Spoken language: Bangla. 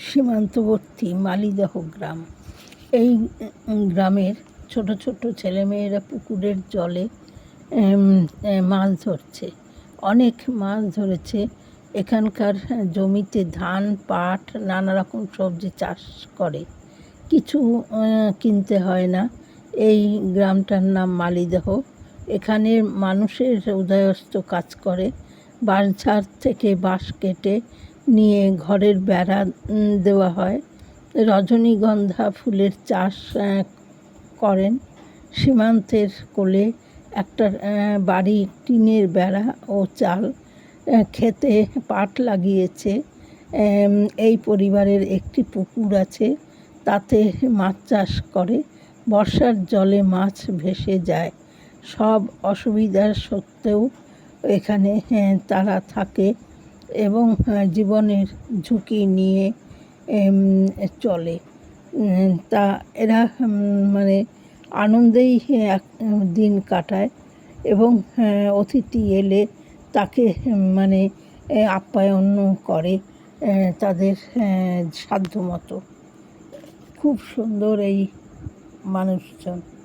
সীমান্তবর্তী মালিদহ গ্রাম। এই গ্রামের ছোট ছোট ছেলেমেয়েরা পুকুরের জলে মাছ ধরছে। অনেক মাছ ধরেছে। এখানকার জমিতে ধান, পাট, নানা রকম সবজি চাষ করে। কিছু কিনতে হয় না। এই গ্রামটার নাম মালিদহ। এখানের মানুষের উদয়স্ত কাজ করে। বাঁশঝাড় থেকে বাঁশ কেটে নিয়ে ঘরের বেড়া দেওয়া হয়। রজনীগন্ধা ফুলের চাষ করেন। সীমান্তের কোলে একটা বাড়ি, টিনের বেড়া ও চাল। খেতে পাট লাগিয়েছে। এই পরিবারের একটি পুকুর আছে, তাতে মাছ চাষ করে। বর্ষার জলে মাছ ভেসে যায়। সব অসুবিধার সত্ত্বেও এখানে তারা থাকে এবং জীবনের ঝুঁকি নিয়ে চলে। তা এরা মানে আনন্দেই দিন কাটায় এবং অতিথি এলে তাকে মানে আপ্যায়ন করে তাদের সাধ্যমতো। খুব সুন্দর এই মানুষজন।